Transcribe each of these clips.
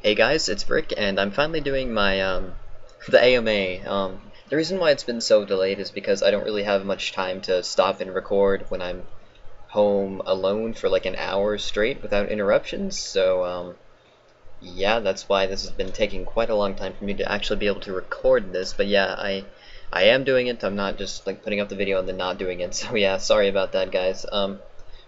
Hey guys, it's Brick, and I'm finally doing my the AMA. The reason why it's been so delayed is because I don't really have much time to stop and record when I'm home alone for like an hour straight without interruptions. So yeah, that's why this has been taking quite a long time for me to actually be able to record this. But yeah, I am doing it. I'm not just like putting up the video and then not doing it. So yeah, sorry about that, guys.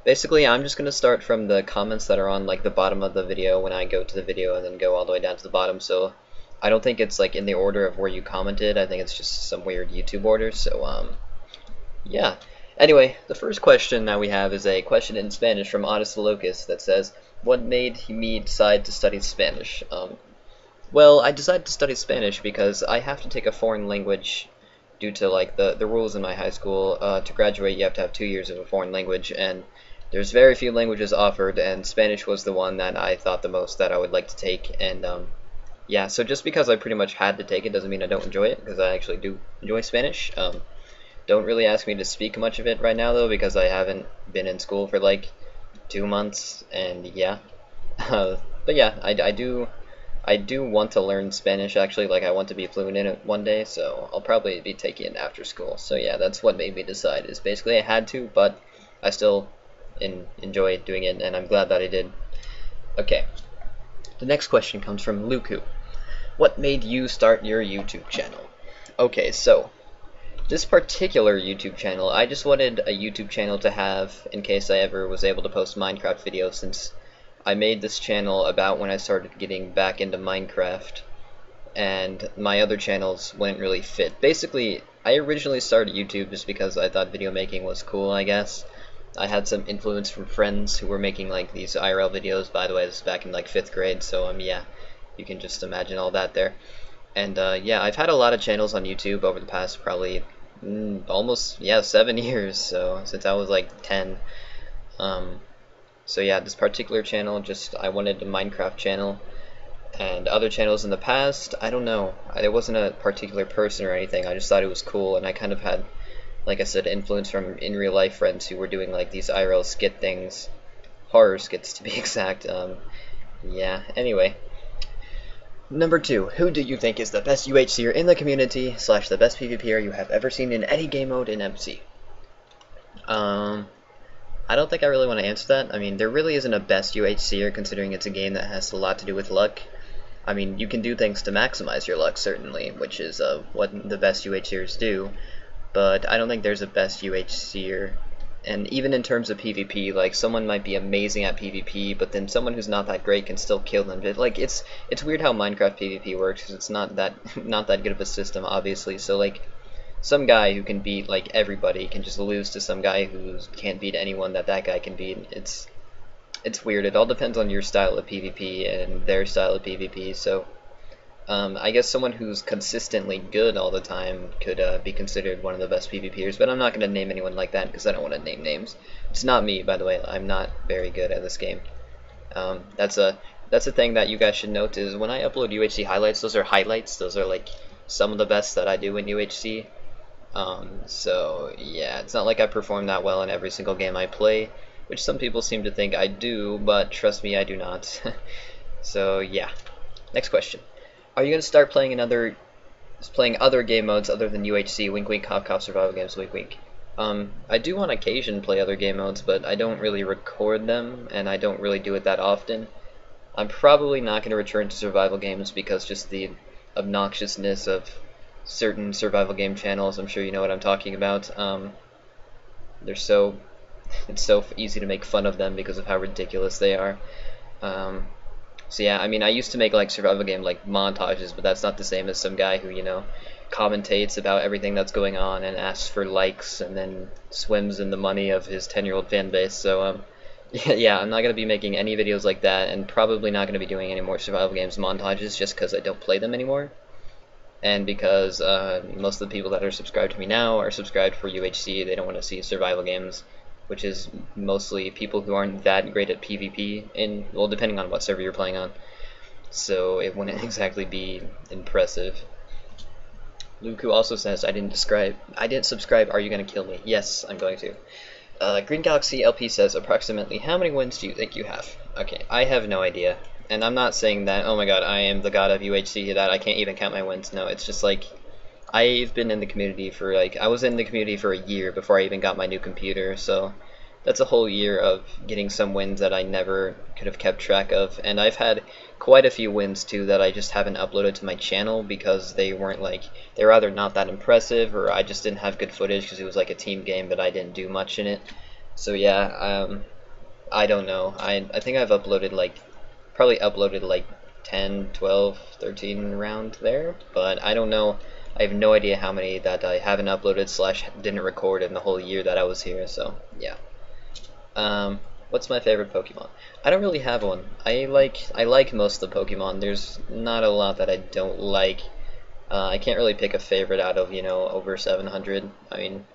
Basically, I'm just going to start from the comments that are on like the bottom of the video when I go to the video and then go all the way down to the bottom. So I don't think it's like in the order of where you commented. I think it's just some weird YouTube order. So yeah. Anyway, the first question that we have is a question in Spanish from Honest Locust that says, "What made me decide to study Spanish?" Well, I decided to study Spanish because I have to take a foreign language due to like the rules in my high school. To graduate, you have to have 2 years of a foreign language, and there's very few languages offered, and Spanish was the one that I thought the most that I would like to take. And yeah, so just because I pretty much had to take it doesn't mean I don't enjoy it, because I actually do enjoy Spanish. Don't really ask me to speak much of it right now though, because I haven't been in school for like 2 months, and yeah. But yeah, I do want to learn Spanish actually. Like, I want to be fluent in it one day, so I'll probably be taking it after school. So yeah, that's what made me decide. Is basically I had to, but I still enjoy doing it, and I'm glad that I did. Okay, the next question comes from Luku. What made you start your YouTube channel? Okay, so this particular YouTube channel, I just wanted a YouTube channel to have in case I ever was able to post Minecraft videos, since I made this channel about when I started getting back into Minecraft, and my other channels wouldn't really fit. Basically, I originally started YouTube just because I thought video making was cool, I guess. I had some influence from friends who were making like these IRL videos. By the way, this is back in like 5th grade, so yeah, you can just imagine all that there. And yeah, I've had a lot of channels on YouTube over the past probably almost 7 years, so since I was like 10. So yeah, this particular channel, just I wanted a Minecraft channel. And other channels in the past, I don't know, it wasn't a particular person or anything. I just thought it was cool, and I kind of had, like I said, influence from in real life friends who were doing like these IRL skit things, horror skits to be exact. Yeah, anyway. Number 2, who do you think is the best UHCer in the community / the best PvPer you have ever seen in any game mode in MC? I don't think I really want to answer that. I mean, there really isn't a best UHCer, considering it's a game that has a lot to do with luck. I mean, you can do things to maximize your luck, certainly, which is what the best UHCers do, but I don't think there's a best UHCer. And even in terms of PvP, like, someone might be amazing at PvP, but then someone who's not that great can still kill them. Like, it's weird how Minecraft PvP works, because it's not that good of a system, obviously. So like, some guy who can beat like everybody can just lose to some guy who can't beat anyone that guy can beat. It's weird. It all depends on your style of PvP and their style of PvP. So I guess someone who's consistently good all the time could be considered one of the best PvPers, but I'm not going to name anyone like that because I don't want to name names. It's not me, by the way. I'm not very good at this game. That's a thing that you guys should note, is when I upload UHC highlights, those are highlights. Those are like some of the best that I do in UHC. So yeah, it's not like I perform that well in every single game I play, which some people seem to think I do, but trust me, I do not. So yeah. Next question. Are you going to start playing other game modes other than UHC? Wink wink, cough cough, survival games, wink wink. I do on occasion play other game modes, but I don't really record them, and I don't really do it that often. I'm probably not going to return to survival games because just the obnoxiousness of certain survival game channels. I'm sure you know what I'm talking about. It's so easy to make fun of them because of how ridiculous they are. So yeah, I mean, I used to make like survival game like montages, but that's not the same as some guy who, you know, commentates about everything that's going on and asks for likes and then swims in the money of his 10-year-old fan base. So yeah, I'm not going to be making any videos like that, and probably not going to be doing any more survival games montages just because I don't play them anymore. And because most of the people that are subscribed to me now are subscribed for UHC, they don't want to see survival games, which is mostly people who aren't that great at PvP, well, depending on what server you're playing on. So it wouldn't exactly be impressive. Luku also says, I didn't subscribe, are you going to kill me? Yes, I'm going to. Green Galaxy LP says, approximately how many wins do you think you have? Okay, I have no idea. And I'm not saying that, oh my god, I am the god of UHC, that I can't even count my wins. No, it's just like, I've been in the community for like, I was in the community for a year before I even got my new computer, so that's a whole year of getting some wins that I never could have kept track of. And I've had quite a few wins too that I just haven't uploaded to my channel because they weren't like, they were either not that impressive or I just didn't have good footage because it was like a team game but I didn't do much in it. So yeah, I don't know. I think I've uploaded like, probably uploaded like 10, 12, 13 around there, but I don't know. I have no idea how many that I haven't uploaded slash didn't record in the whole year that I was here, so yeah. What's my favorite Pokemon? I don't really have one. I like most of the Pokemon. There's not a lot that I don't like. I can't really pick a favorite out of, you know, over 700. I mean,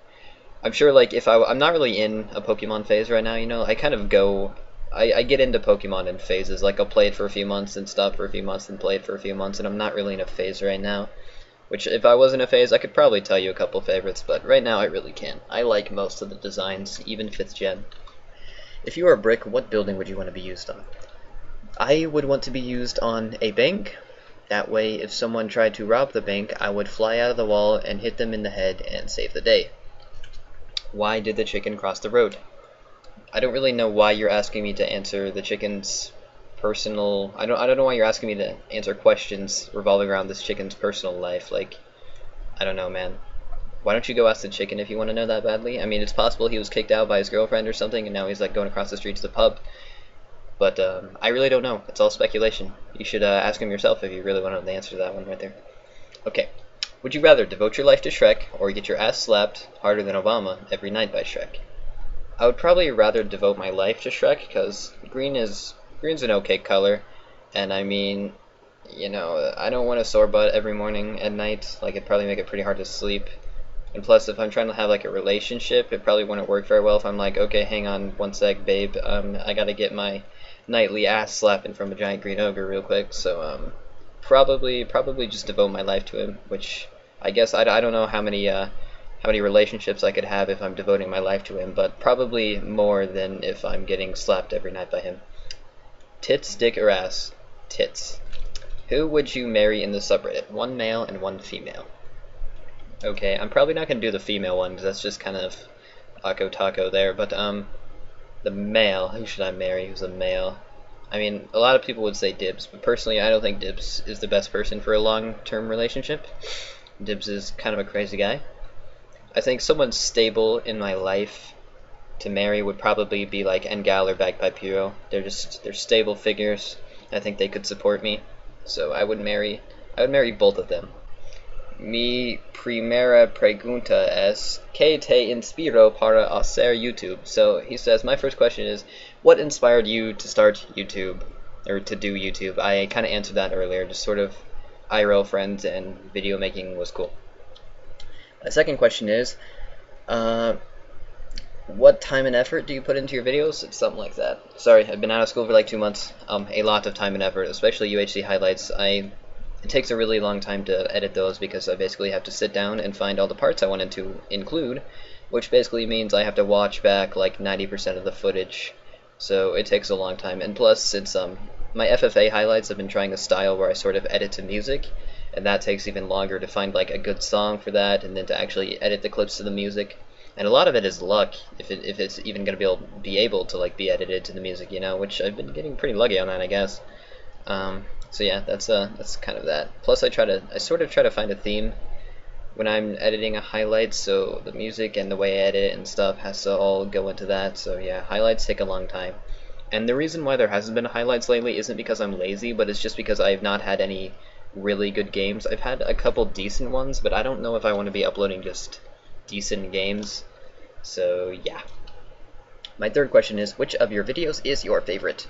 I'm sure like if I'm not really in a Pokemon phase right now, you know, I kind of go, I get into Pokemon in phases. Like I'll play it for a few months and stop for a few months and play it for a few months, and I'm not really in a phase right now. Which, if I was in a phase, I could probably tell you a couple favorites, but right now I really can't. I like most of the designs, even 5th gen. If you were a brick, what building would you want to be used on? I would want to be used on a bank. That way, if someone tried to rob the bank, I would fly out of the wall and hit them in the head and save the day. Why did the chicken cross the road? I don't really know why you're asking me to answer the chicken's personal, I don't know why you're asking me to answer questions revolving around this chicken's personal life. Like, I don't know, man. Why don't you go ask the chicken if you want to know that badly? I mean, it's possible he was kicked out by his girlfriend or something, and now he's like going across the street to the pub. But I really don't know. It's all speculation. You should ask him yourself if you really want to know the answer to that one right there. Okay. Would you rather devote your life to Shrek or get your ass slapped harder than Obama every night by Shrek? I would probably rather devote my life to Shrek because green's an okay color, and I mean, you know, I don't want a sore butt every morning and night. Like, it'd probably make it pretty hard to sleep. And plus, if I'm trying to have like a relationship, it probably wouldn't work very well if I'm like, okay, hang on one sec, babe, I gotta get my nightly ass slapping from a giant green ogre real quick. So probably just devote my life to him, which I guess I don't know how many relationships I could have if I'm devoting my life to him, but probably more than if I'm getting slapped every night by him. Tits, dick, or ass? Tits. Who would you marry in the subreddit? One male and one female. Okay, I'm probably not going to do the female one because that's just kind of Akko Taco there, but the male, who should I marry who's a male? I mean, a lot of people would say Dibz, but personally I don't think Dibz is the best person for a long-term relationship. Dibz is kind of a crazy guy. I think someone stable in my life to marry would probably be like Engal or Bagpipe Hero. They're stable figures. I think they could support me, so I would marry both of them. Mi primera pregunta es ¿Qué te inspiró para hacer YouTube? So he says, my first question is, what inspired you to start YouTube, or to do YouTube? I kind of answered that earlier, just sort of IRL friends and video making was cool. The second question is, what time and effort do you put into your videos? It's something like that. Sorry, I've been out of school for like 2 months. A lot of time and effort, especially UHC highlights. It takes a really long time to edit those because I basically have to sit down and find all the parts I wanted to include, which basically means I have to watch back like 90% of the footage. So it takes a long time. And plus, since my FFA highlights, I've been trying a style where I sort of edit to music, and that takes even longer to find like a good song for that, and then to actually edit the clips to the music. And a lot of it is luck, if it's even going to be able to like be edited to the music, you know, which I've been getting pretty lucky on that, I guess. So yeah, that's kind of that. Plus, I sort of try to find a theme when I'm editing a highlight, so the music and the way I edit and stuff has to all go into that. So yeah, highlights take a long time. And the reason why there hasn't been highlights lately isn't because I'm lazy, but it's just because I have not had any really good games. I've had a couple decent ones, but I don't know if I want to be uploading just decent games. So yeah. My third question is, which of your videos is your favorite?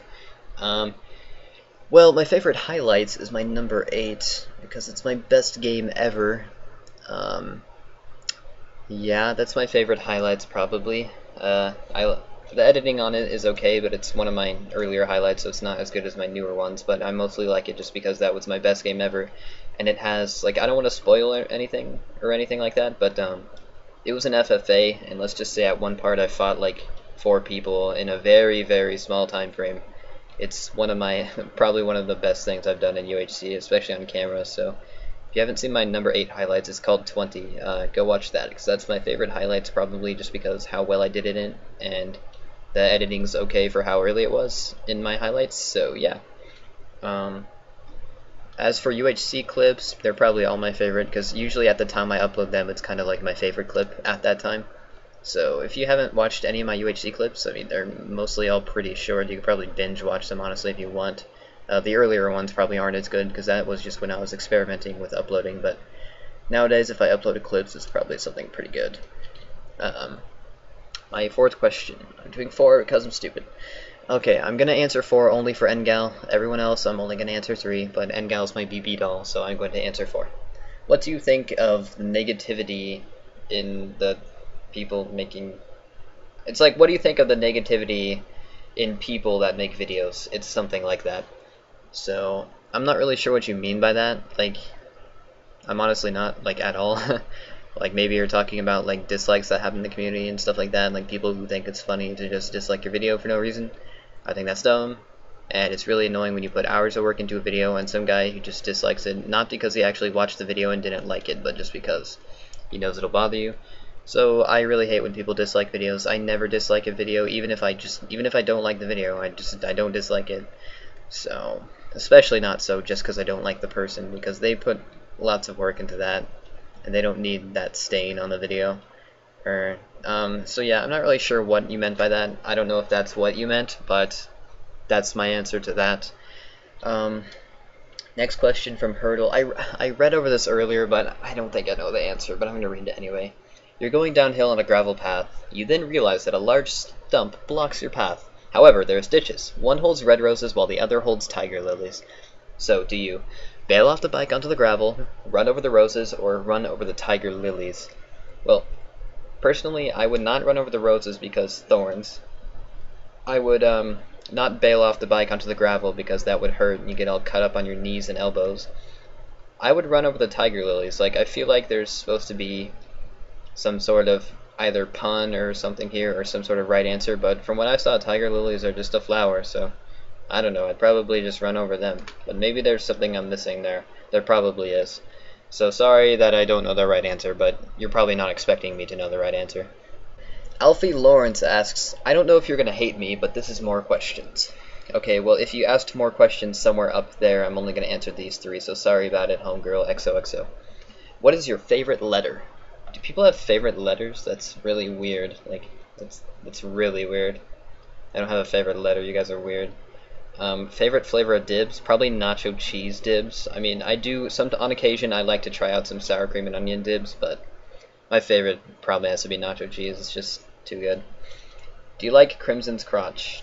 Well, my favorite highlights is my number 8 because it's my best game ever. Yeah, that's my favorite highlights probably. The editing on it is okay, but it's one of my earlier highlights, so it's not as good as my newer ones, but I mostly like it just because that was my best game ever. And it has, like, I don't want to spoil anything like that, but it was an FFA, and let's just say at one part I fought like 4 people in a very, very small time frame. It's one of my probably one of the best things I've done in UHC, especially on camera. So if you haven't seen my number 8 highlights, it's called 20. Go watch that, because that's my favorite highlights, probably just because how well I did it in, and the editing's okay for how early it was in my highlights. So yeah. As for UHC clips, they're probably all my favorite, because usually at the time I upload them, it's kind of like my favorite clip at that time. So if you haven't watched any of my UHC clips, I mean, they're mostly all pretty short. You could probably binge watch them, honestly, if you want. The earlier ones probably aren't as good, because that was just when I was experimenting with uploading, but nowadays if I upload clips, it's probably something pretty good. My fourth question. I'm doing 4 because I'm stupid. Okay, I'm going to answer 4 only for Ngal. Everyone else, I'm only going to answer 3, but Ngal's my BB doll, so I'm going to answer 4. What do you think of the negativity in the people making... It's like, what do you think of the negativity in people that make videos? It's something like that. So, I'm not really sure what you mean by that. Like, I'm honestly not, like, at all. Like, maybe you're talking about, like, dislikes that happen in the community and stuff like that, like people who think it's funny to just dislike your video for no reason. I think that's dumb, and it's really annoying when you put hours of work into a video and some guy who just dislikes it, not because he actually watched the video and didn't like it, but just because he knows it'll bother you. So I really hate when people dislike videos. I never dislike a video, even if I don't like the video, I don't dislike it. So, especially not so just because I don't like the person, because they put lots of work into that, and they don't need that stain on the video. So yeah, I'm not really sure what you meant by that. I don't know if that's what you meant, but that's my answer to that. Next question from Hurdle. I read over this earlier, but I don't think I know the answer, but I'm going to read it anyway. You're going downhill on a gravel path. You then realize that a large stump blocks your path. However, there's ditches. One holds red roses while the other holds tiger lilies. So, do you bail off the bike onto the gravel, run over the roses, or run over the tiger lilies? Well, personally, I would not run over the roses because thorns. I would not bail off the bike onto the gravel because that would hurt and you get all cut up on your knees and elbows. I would run over the tiger lilies. Like, I feel like there's supposed to be some sort of either pun or something here or some sort of right answer, but from what I saw, tiger lilies are just a flower, so I don't know. I'd probably just run over them. But maybe there's something I'm missing there. There probably is. So sorry that I don't know the right answer, but you're probably not expecting me to know the right answer. Alfie Lawrence asks, I don't know if you're going to hate me, but this is more questions. Okay, well, if you asked more questions somewhere up there, I'm only going to answer these 3, so sorry about it, homegirl XOXO. What is your favorite letter? Do people have favorite letters? That's really weird. Like, that's really weird. I don't have a favorite letter. You guys are weird. Favorite flavor of Dibz? Probably nacho cheese Dibz. I mean, I do, on occasion, I like to try out some sour cream and onion Dibz, but my favorite probably has to be nacho cheese. It's just too good. Do you like Crimson's crotch?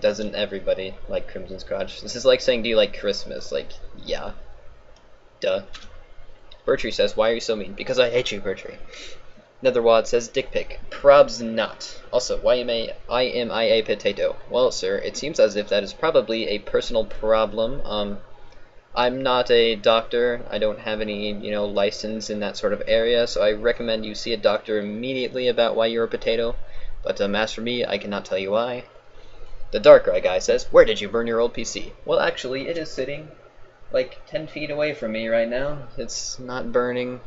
Doesn't everybody like Crimson's crotch? This is like saying, do you like Christmas? Like, yeah. Duh. Bertree says, why are you so mean? Because I hate you, Bertree. Netherwad says, dick pic. Probs not. Also, why am I a potato? Well, sir, it seems as if that is probably a personal problem. I'm not a doctor. I don't have any, license in that sort of area, so I recommend you see a doctor immediately about why you're a potato. But as for me, I cannot tell you why. The Dark Eye guy says, where did you burn your old PC? Well, actually, it is sitting like 10 feet away from me right now. It's not burning.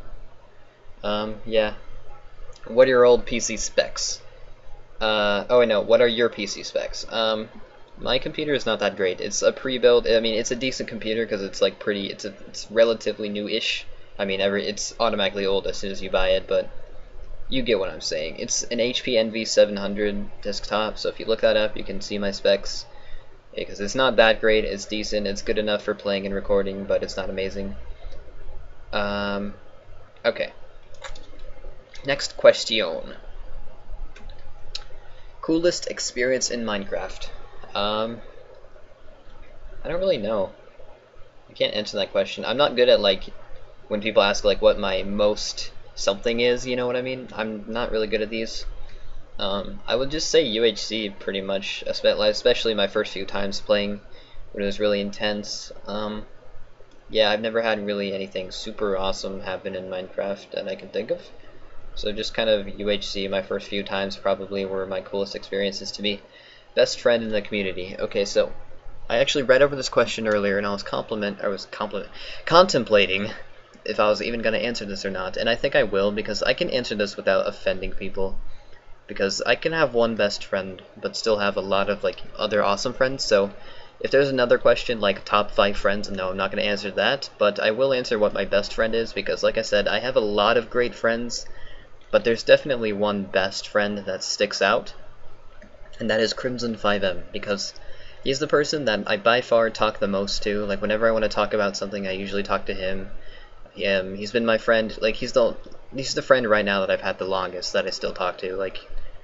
Yeah. What are your old PC specs? Oh, I know. What are your PC specs? My computer is not that great. It's a pre-built. I mean, it's a decent computer because it's like pretty. It's relatively new-ish. I mean, it's automatically old as soon as you buy it, but you get what I'm saying. It's an HP NV700 desktop. So if you look that up, you can see my specs. Because it's not that great. It's decent. It's good enough for playing and recording, but it's not amazing. Okay. Next question. Coolest experience in Minecraft? I don't really know. I can't answer that question. I'm not good at, like, when people ask, like, what my most something is, you know what I mean? I'm not really good at these. I would just say UHC pretty much, especially my first few times playing when it was really intense. Yeah, I've never had really anything super awesome happen in Minecraft that I can think of. So just kind of UHC, my first few times probably were my coolest experiences to me. Best friend in the community. Okay, so I actually read over this question earlier, and I was contemplating if I was even going to answer this or not, and I think I will, because I can answer this without offending people. Because I can have one best friend, but still have a lot of like other awesome friends. So if there's another question like top 5 friends, no, I'm not going to answer that. But I will answer what my best friend is, because like I said, I have a lot of great friends, but there's definitely one best friend that sticks out, and that is Crimson5M, because he's the person that I by far talk the most to. Like whenever I want to talk about something, I usually talk to him. He's been my friend. Like he's the friend right now that I've had the longest that I still talk to. Like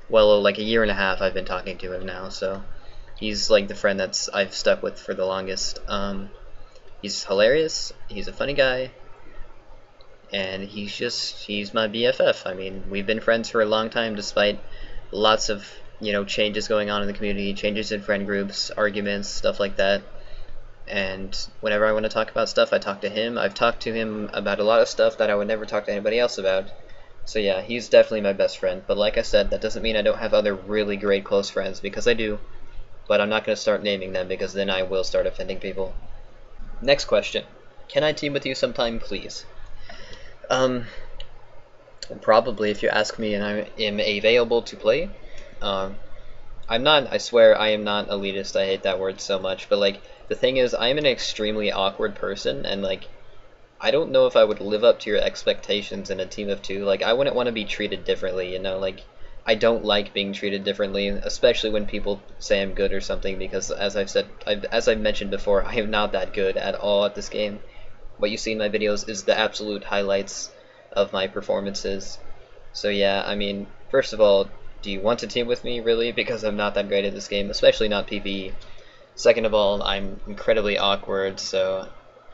a year and a half I've been talking to him now, so he's like the friend that's I've stuck with for the longest. He's hilarious, he's a funny guy, and he's my BFF. I mean, we've been friends for a long time despite lots of, changes going on in the community, changes in friend groups, arguments, stuff like that. And whenever I want to talk about stuff, I talk to him. I've talked to him about a lot of stuff that I would never talk to anybody else about. So yeah, he's definitely my best friend, but like I said, that doesn't mean I don't have other really great close friends, because I do, but I'm not going to start naming them, because then I will start offending people. Next question. Can I team with you sometime, please? Probably, if you ask me and I am available to play. I'm not, I swear, I am not elitist, I hate that word so much, but like, the thing is, I'm an extremely awkward person, and like, I don't know if I would live up to your expectations in a team of 2. Like, I wouldn't want to be treated differently, like, I don't like being treated differently, especially when people say I'm good or something, because as I've mentioned before, I am not that good at all at this game. What you see in my videos is the absolute highlights of my performances. So yeah, I mean, first of all, do you want to team with me, really? Because I'm not that great at this game, especially not PvE. Second of all, I'm incredibly awkward, so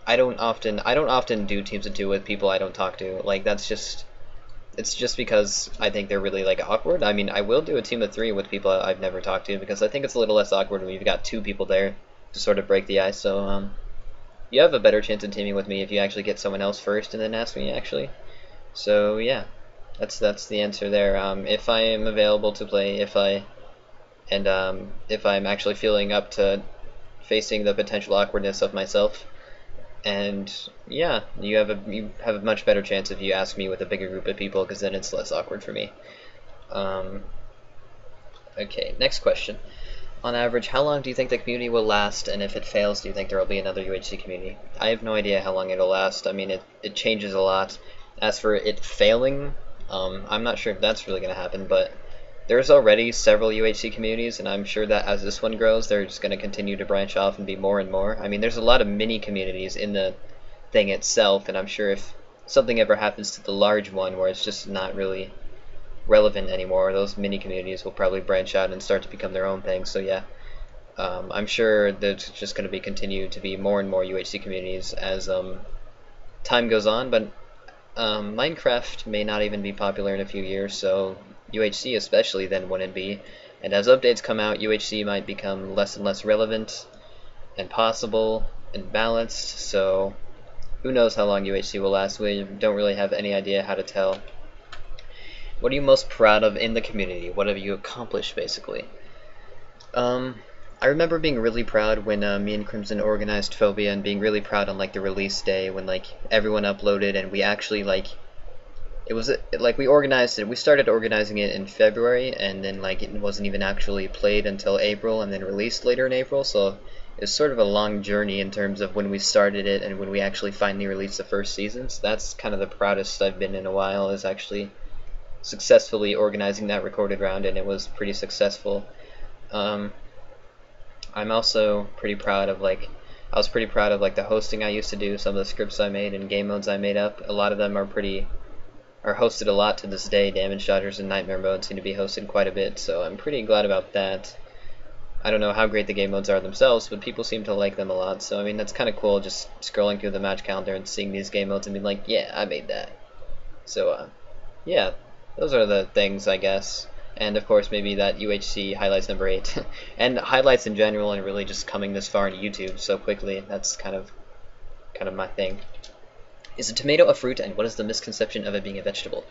I don't often do teams of 2 with people I don't talk to. Like, it's just because I think they're really like awkward. I mean, I will do a team of 3 with people I've never talked to, because I think it's a little less awkward when you've got 2 people there to sort of break the ice. So you have a better chance of teaming with me if you actually get someone else first and then ask me, actually. So yeah, that's the answer there. If I am available to play, if I'm actually feeling up to facing the potential awkwardness of myself. And yeah, you have a much better chance if you ask me with a bigger group of people, because then it's less awkward for me. Okay, next question. On average, how long do you think the community will last, and if it fails, do you think there will be another UHC community? I have no idea how long it'll last. I mean, it changes a lot. As for it failing, I'm not sure if that's really going to happen, but there's already several UHC communities, and I'm sure that as this one grows, they're just going to continue to branch off and be more and more. I mean, there's a lot of mini communities in the thing itself, and I'm sure if something ever happens to the large one where it's just not really relevant anymore, those mini communities will probably branch out and start to become their own thing. So yeah, I'm sure there's just going to continue to be more and more UHC communities as time goes on, but Minecraft may not even be popular in a few years, so UHC especially then wouldn't be, and as updates come out, UHC might become less and less relevant and possible and balanced, so who knows how long UHC will last. We don't really have any idea how to tell. What are you most proud of in the community? What have you accomplished, basically? I remember being really proud when me and Crimson organized Phobia, and being really proud on like the release day when like everyone uploaded and we actually like it was like we organized it. We started organizing it in February, and then like it wasn't even actually played until April, and then released later in April. So it was sort of a long journey in terms of when we started it and when we actually finally released the first season. So that's kind of the proudest I've been in a while, is actually successfully organizing that recorded round, and it was pretty successful. I'm also pretty proud of like the hosting I used to do, some of the scripts I made and game modes I made up. A lot of them are hosted a lot to this day. Damage Dodgers and Nightmare Mode seem to be hosted quite a bit, so I'm pretty glad about that. I don't know how great the game modes are themselves, but people seem to like them a lot, so I mean that's kind of cool, just scrolling through the match calendar and seeing these game modes and being like, yeah, I made that. So yeah, those are the things, I guess. And of course maybe that UHC highlights number 8 and highlights in general, and really just coming this far into YouTube so quickly. That's kind of my thing. Is a tomato a fruit, and what is the misconception of it being a vegetable?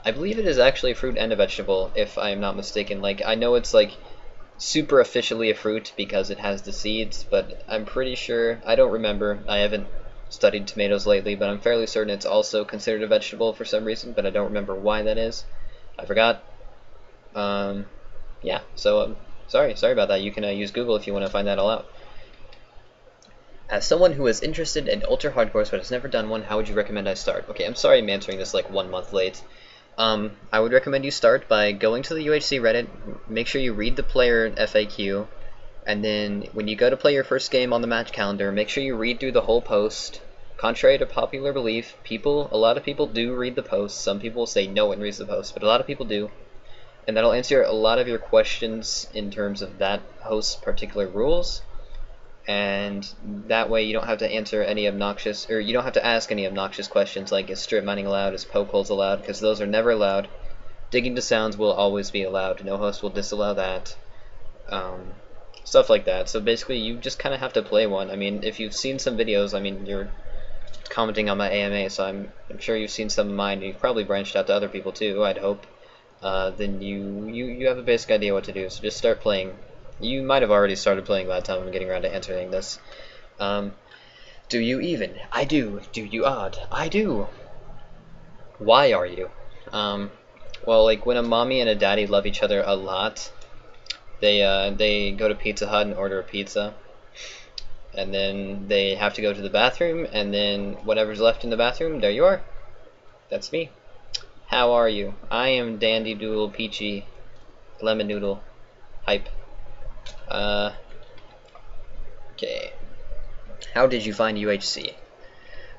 I believe it is actually a fruit and a vegetable, if I am not mistaken. Like, I know it's like super officially a fruit because it has the seeds, but I'm pretty sure, I don't remember, I haven't studied tomatoes lately, but I'm fairly certain it's also considered a vegetable for some reason, but I don't remember why that is. I forgot. Yeah, so sorry about that. You can use Google if you want to find that all out. As someone who is interested in ultra hardcores but has never done one, how would you recommend I start? Okay, I'm sorry I'm answering this like 1 month late. I would recommend you start by going to the UHC Reddit, make sure you read the player FAQ, and then when you go to play your first game on the match calendar, make sure you read through the whole post. Contrary to popular belief, a lot of people do read the post. Some people say no one reads the post, but a lot of people do. And that'll answer a lot of your questions in terms of that host's particular rules. And that way you don't have to answer any obnoxious, or you don't have to ask any obnoxious questions like is strip mining allowed, is poke holes allowed, because those are never allowed. Digging to sounds will always be allowed, no host will disallow that. Stuff like that. So basically you just kind of have to play one. I mean, if you've seen some videos, I mean, you're commenting on my AMA, so I'm sure you've seen some of mine, you've probably branched out to other people too, I'd hope. Then you have a basic idea what to do, so just start playing. You might have already started playing by the time I'm getting around to answering this. Do you even? I do. Do you odd? I do. Why are you? Well, like when a mommy and a daddy love each other a lot, they go to Pizza Hut and order a pizza, and then they have to go to the bathroom, and then whatever's left in the bathroom, there you are. That's me. How are you? I am Dandy Doodle Peachy Lemon Noodle Hype. Okay. How did you find UHC?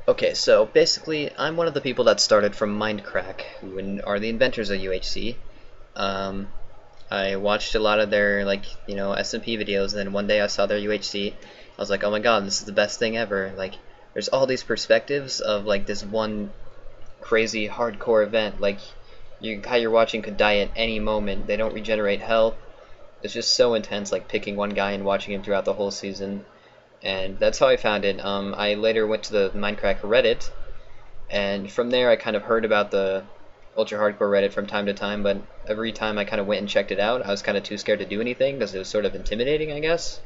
Okay, so basically, I'm one of the people that started from Mindcrack, who are the inventors of UHC. I watched a lot of their, like, you know, SMP videos, and then one day I saw their UHC. I was like, oh my god, this is the best thing ever. Like, there's all these perspectives of, like, this one crazy hardcore event. Like, how you're watching could die at any moment. They don't regenerate health. It's just so intense, like picking one guy and watching him throughout the whole season. And that's how I found it. I later went to the Minecraft Reddit, and from there I kind of heard about the ultra hardcore Reddit from time to time, but every time I kind of went and checked it out, I was kind of too scared to do anything because it was sort of intimidating, I guess.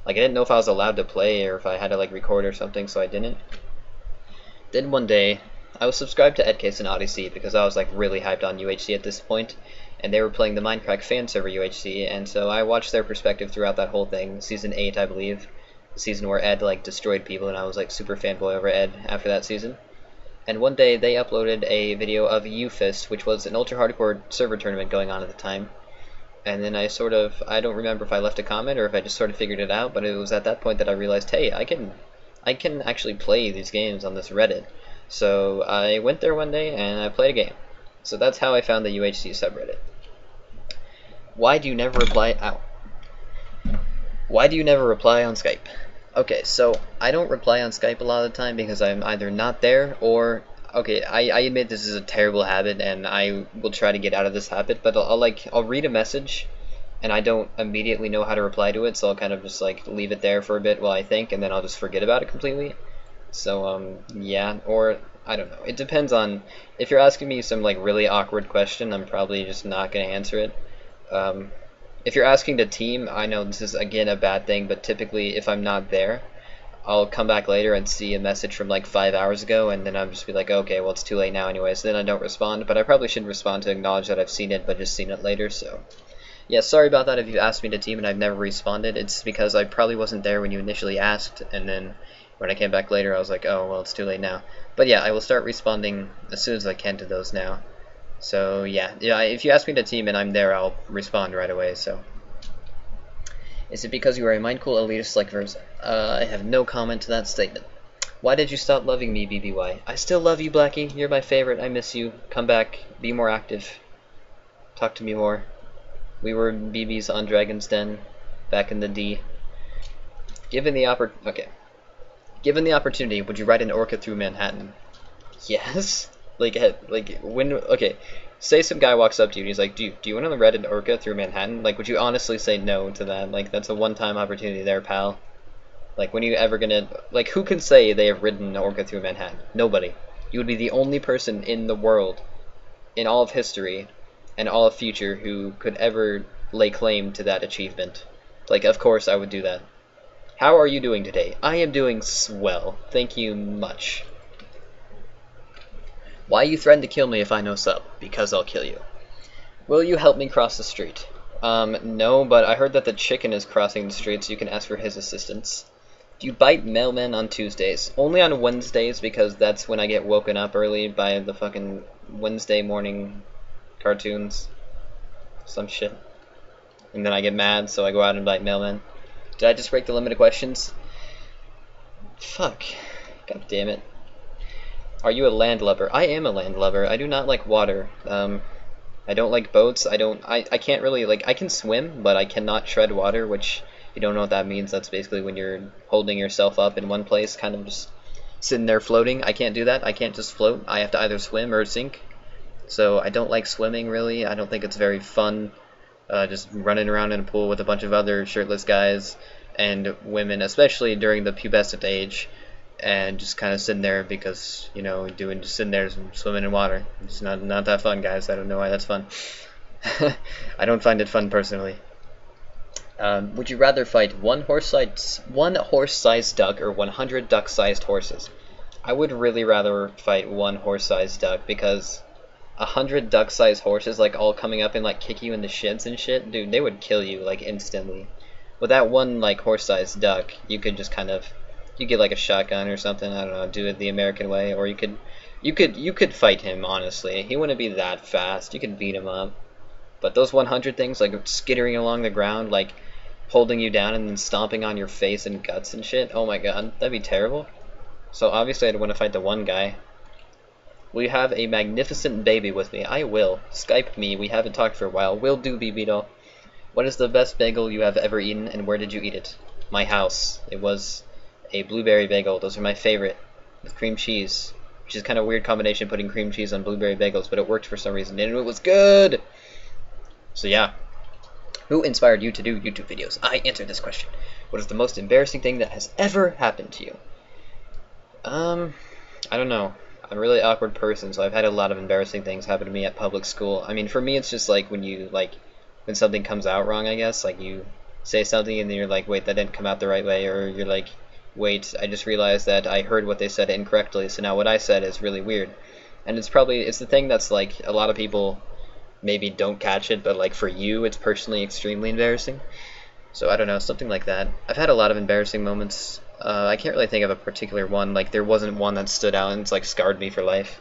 Like, I didn't know if I was allowed to play or if I had to like record or something, so I didn't. Then one day, I was subscribed to Edcase and Odyssey because I was like really hyped on UHC at this point, and they were playing the Minecraft fan server UHC, and so I watched their perspective throughout that whole thing. Season 8, I believe, the season where Ed like destroyed people, and I was like super fanboy over Ed after that season. And one day they uploaded a video of UFist, which was an ultra hardcore server tournament going on at the time. And then I don't remember if I left a comment or if I just sort of figured it out, but it was at that point that I realized, hey, I can actually play these games on this Reddit. So I went there one day and I played a game. So that's how I found the UHC subreddit. Why do you never reply? Ow. Why do you never reply on Skype? Okay, so I don't reply on Skype a lot of the time because I'm either not there or, okay, I admit this is a terrible habit and I will try to get out of this habit, but I'll read a message and I don't immediately know how to reply to it, so I'll kind of just like leave it there for a bit while I think, and then I'll just forget about it completely. So yeah, or I don't know. It depends on, if you're asking me some like really awkward question, I'm probably just not going to answer it. If you're asking to team, I know this is again a bad thing, but typically if I'm not there, I'll come back later and see a message from like 5 hours ago, and then I'll just be like, okay, well it's too late now anyway, so then I don't respond. But I probably shouldn't respond to acknowledge that I've seen it, but just seen it later. So yeah, sorry about that if you asked me to team and I've never responded. It's because I probably wasn't there when you initially asked, and then when I came back later I was like, oh well, it's too late now. But yeah, I will start responding as soon as I can to those now. So yeah, if you ask me to team and I'm there, I'll respond right away. So, is it because you are a mindful elitist like Verza? I have no comment to that statement. Why did you stop loving me, BBY? I still love you, Blackie. You're my favorite. I miss you. Come back. Be more active. Talk to me more. We were BBs on Dragon's Den back in the D. Given the opportunity, would you ride an orca through Manhattan? Yes. Okay, say some guy walks up to you and he's like, do you want to ride an orca through Manhattan? Like, would you honestly say no to that? Like, that's a one-time opportunity there, pal. Like, when are you ever gonna, like, who can say they have ridden an orca through Manhattan? Nobody. You would be the only person in the world, in all of history, and all of future, who could ever, lay claim to that achievement. Like, of course I would do that. How are you doing today? I am doing swell. Thank you much. Why you threaten to kill me if I know sub? Because I'll kill you. Will you help me cross the street? No, but I heard that the chicken is crossing the street, so you can ask for his assistance. Do you bite mailmen on Tuesdays? Only on Wednesdays, because that's when I get woken up early by the fucking Wednesday morning cartoons. Some shit. And then I get mad, so I go out and bite mailmen. Did I just break the limit of questions? Fuck. God damn it. Are you a landlubber? I am a landlubber. I do not like water. I don't like boats. I can't really, like, I can swim, but I cannot tread water, which, if you don't know what that means, that's basically when you're holding yourself up in one place, kind of just sitting there floating. I can't do that. I can't just float. I have to either swim or sink. So I don't like swimming, really. I don't think it's very fun, just running around in a pool with a bunch of other shirtless guys and women, especially during the pubescent age, and just kind of sitting there because, you know, just sitting there swimming in water. It's not that fun, guys. I don't know why that's fun. I don't find it fun personally. Would you rather fight one horse-sized duck or 100 duck-sized horses? I would really rather fight one horse-sized duck, because 100 duck-sized horses, like, all coming up and like kick you in the shins and shit, dude, they would kill you like instantly. With that one like horse-sized duck, you could just kind of, you get like a shotgun or something, I don't know, do it the American way, or you could fight him, honestly. He wouldn't be that fast. You could beat him up. But those 100 things, like, skittering along the ground, like, holding you down and then stomping on your face and guts and shit, oh my god, that'd be terrible. So obviously I'd want to fight the one guy. Will you have a magnificent baby with me? I will. Skype me. We haven't talked for a while. Will do, BB-doll. What is the best bagel you have ever eaten, and where did you eat it? My house. It was a blueberry bagel. Those are my favorite, with cream cheese, which is kind of a weird combination, putting cream cheese on blueberry bagels, but it worked for some reason, and it was good! So yeah. Who inspired you to do YouTube videos? I answered this question. What is the most embarrassing thing that has ever happened to you? I don't know. I'm a really awkward person, so I've had a lot of embarrassing things happen to me at public school. I mean, for me, it's just like when something comes out wrong, I guess. Like, you say something and then you're like, wait, that didn't come out the right way, or you're like, wait, I just realized that I heard what they said incorrectly, so now what I said is really weird. And it's the thing that's like, a lot of people maybe don't catch it, but like for you, it's personally extremely embarrassing. So I don't know, something like that. I've had a lot of embarrassing moments. I can't really think of a particular one. Like, there wasn't one that stood out and it's like scarred me for life.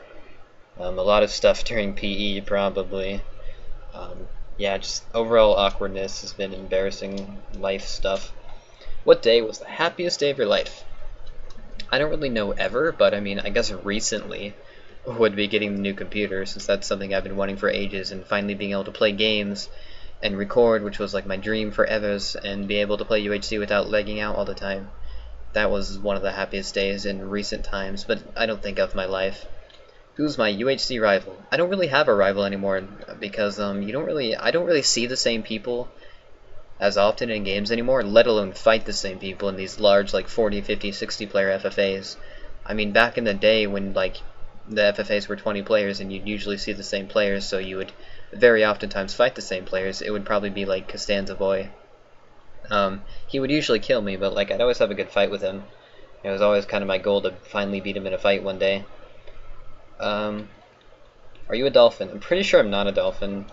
A lot of stuff during PE, probably. Yeah, just overall awkwardness has been embarrassing life stuff. What day was the happiest day of your life? I don't really know ever, but I mean, I guess recently would be getting the new computer, since that's something I've been wanting for ages, and finally being able to play games and record, which was like my dream forever, and be able to play UHC without lagging out all the time. That was one of the happiest days in recent times, but I don't think of my life. Who's my UHC rival? I don't really have a rival anymore, because I don't really see the same people as often in games anymore, let alone fight the same people in these large, like 40, 50, 60 player FFAs. I mean, back in the day when like the FFAs were 20 players and you'd usually see the same players, so you would very oftentimes fight the same players, it would probably be like Costanza Boy. He would usually kill me, but like I'd always have a good fight with him. It was always kind of my goal to finally beat him in a fight one day. Are you a dolphin? I'm pretty sure I'm not a dolphin.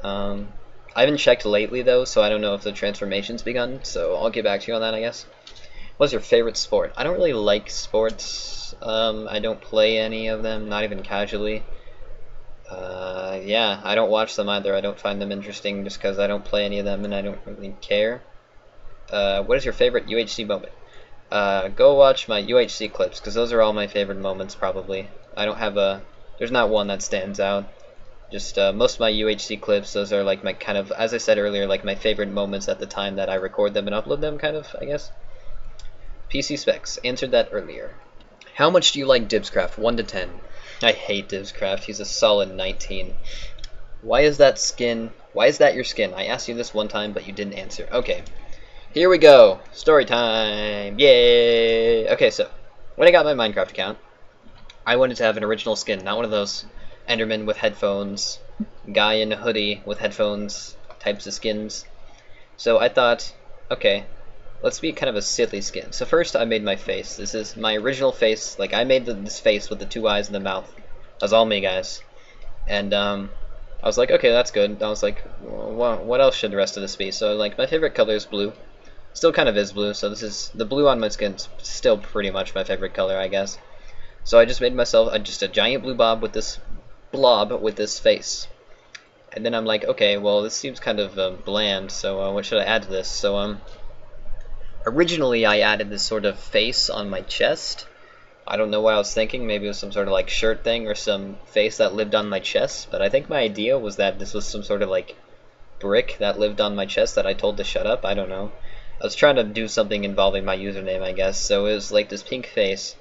I haven't checked lately though, so I don't know if the transformation's begun, so I'll get back to you on that, I guess. What's your favorite sport? I don't really like sports. I don't play any of them, not even casually. Yeah, I don't watch them either. I don't find them interesting just because I don't play any of them and I don't really care. What is your favorite UHC moment? Go watch my UHC clips, because those are all my favorite moments, probably. I don't have there's not one that stands out. Just most of my UHC clips, those are like my kind of, as I said earlier, like my favorite moments at the time that I record them and upload them, kind of, I guess. PC specs, answered that earlier. How much do you like Dibzcraft? 1 to 10. I hate Dibzcraft. He's a solid 19. Why is that your skin? I asked you this one time, but you didn't answer. Okay. Here we go. Story time. Yay! Okay, so when I got my Minecraft account, I wanted to have an original skin, not one of those Enderman with headphones, guy in a hoodie with headphones, types of skins. So I thought, okay, let's be kind of a silly skin. So first I made my face. This is my original face. Like, I made this face with the 2 eyes and the mouth. That's all me, guys. And I was like, okay, that's good. I was like, well, what else should the rest of this be? So like, my favorite color is blue. Still kind of is blue, so this is the blue on my skin's still pretty much my favorite color, I guess. So I just made myself just a giant blue blob with this face. And then I'm like, okay, well, this seems kind of bland, so what should I add to this? So originally I added this sort of face on my chest. I don't know what I was thinking. Maybe it was some sort of like shirt thing or some face that lived on my chest. But I think my idea was that this was some sort of like brick that lived on my chest that I told to shut up. I don't know. I was trying to do something involving my username, I guess. So it was like this pink face.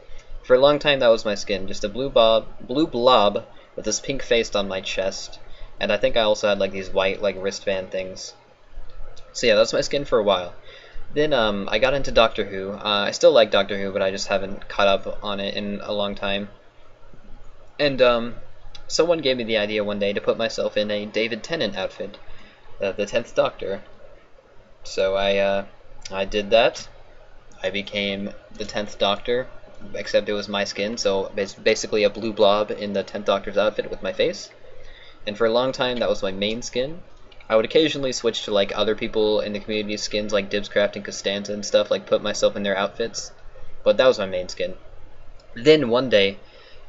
For a long time that was my skin. Just a blue blob with this pink face on my chest. And I think I also had like these white like wristband things. So yeah, that's my skin for a while. Then I got into Doctor Who. I still like Doctor Who, but I just haven't caught up on it in a long time. And someone gave me the idea one day to put myself in a David Tennant outfit, the 10th Doctor. So I did that. I became the 10th Doctor, except it was my skin, so basically a blue blob in the 10th Doctor's outfit with my face. And for a long time that was my main skin. I would occasionally switch to like other people in the community's skins like Dibzcraft and Costanza and stuff, like put myself in their outfits. But that was my main skin. Then one day,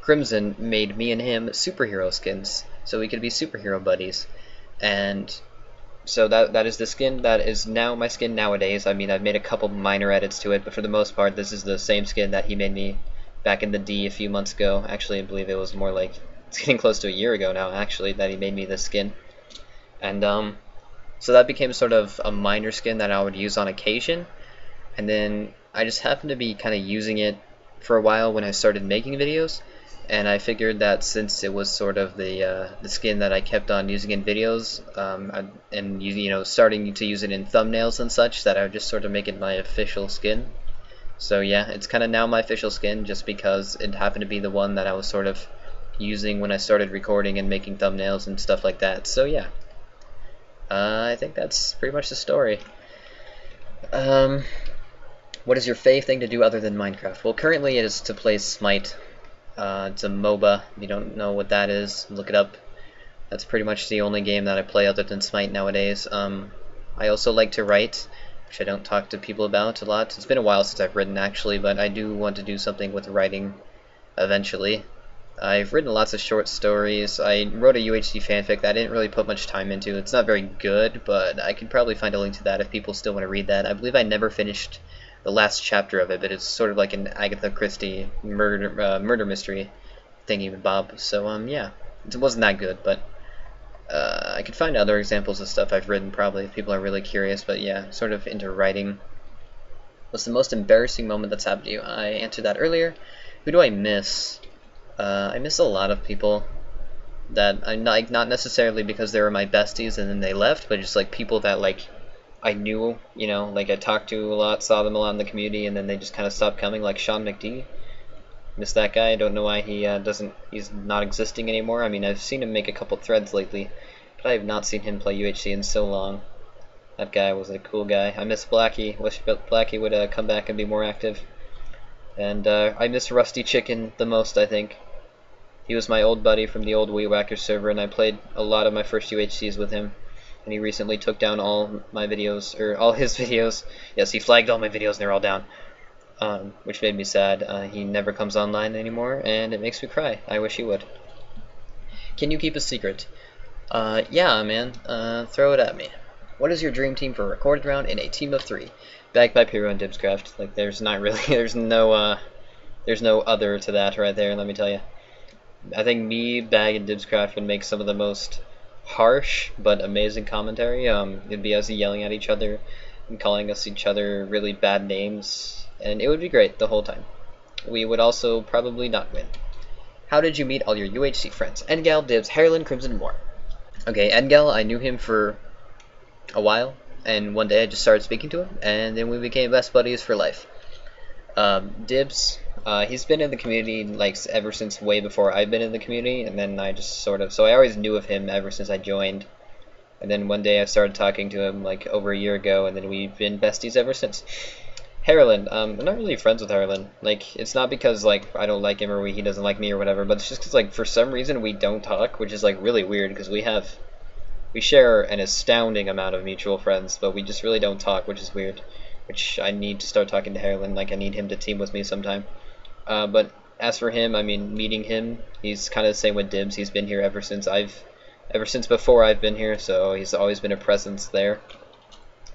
Crimson made me and him superhero skins, so we could be superhero buddies. And so that is the skin that is now my skin nowadays. I mean, I've made a couple minor edits to it, but for the most part this is the same skin that he made me back in the D a few months ago. Actually, I believe it was more like, it's getting close to a year ago now actually, that he made me this skin. And so that became sort of a minor skin that I would use on occasion. And then I just happened to be kind of using it for a while when I started making videos. And I figured that since it was sort of the skin that I kept on using in videos, and you know, starting to use it in thumbnails and such, that I would just sort of make it my official skin. So yeah, it's kind of now my official skin, just because it happened to be the one that I was sort of using when I started recording and making thumbnails and stuff like that. So yeah, I think that's pretty much the story. What is your fave thing to do other than Minecraft? Well, currently it is to play Smite. It's a MOBA. If you don't know what that is, look it up. That's pretty much the only game that I play other than Smite nowadays. I also like to write, which I don't talk to people about a lot. It's been a while since I've written actually, but I do want to do something with writing eventually. I've written lots of short stories. I wrote a UHC fanfic that I didn't really put much time into. It's not very good, but I could probably find a link to that if people still want to read that. I believe I never finished the last chapter of it, but it's sort of like an Agatha Christie murder mystery thingy bob. So yeah, it wasn't that good, but I could find other examples of stuff I've written probably if people are really curious. But yeah, sort of into writing. What's the most embarrassing moment that's happened to you? I answered that earlier. Who do I miss? I miss a lot of people that I'm not necessarily because they were my besties and then they left, but just like people that like I knew, you know, like I talked to a lot, saw them a lot in the community, and then they just kind of stopped coming, like Sean McD. Miss that guy. I don't know why he's not existing anymore. I mean, I've seen him make a couple threads lately, but I have not seen him play UHC in so long. That guy was a cool guy. I miss Blackie. Wish Blackie would come back and be more active. And I miss Rusty Chicken the most, I think. He was my old buddy from the old Wii Whacker server, and I played a lot of my first UHCs with him. And he recently took down all my videos, or all his videos. Yes, he flagged all my videos and they're all down. Which made me sad. He never comes online anymore, and it makes me cry. I wish he would. Can you keep a secret? Yeah, man. Throw it at me. What is your dream team for a recorded round in a team of 3? Backed by Pyro and Dibzcraft. Like, there's not really, there's no other to that right there, let me tell you. I think me, Bag, and Dibzcraft would make some of the most harsh but amazing commentary. It'd be us yelling at each other and calling each other really bad names, and it would be great the whole time. We would also probably not win. How did you meet all your UHC friends? Edgal, Dibz, Harlan, Crimson, and more. Okay, Edgal, I knew him for a while, and one day I just started speaking to him, and then we became best buddies for life. Dibz, he's been in the community like ever since way before I've been in the community, and then I just sort of, so I always knew of him ever since I joined. And then one day I started talking to him like over a year ago, and then we've been besties ever since. Harlan, I'm not really friends with Harlan. Like, it's not because like I don't like him or he doesn't like me or whatever, but it's just because like for some reason we don't talk, which is like really weird because we share an astounding amount of mutual friends, but we just really don't talk, which is weird. Which I need to start talking to Harlan. Like I need him to team with me sometime. But as for him, I mean, meeting him, he's kind of the same with Dibz. He's been here ever since before I've been here, so he's always been a presence there.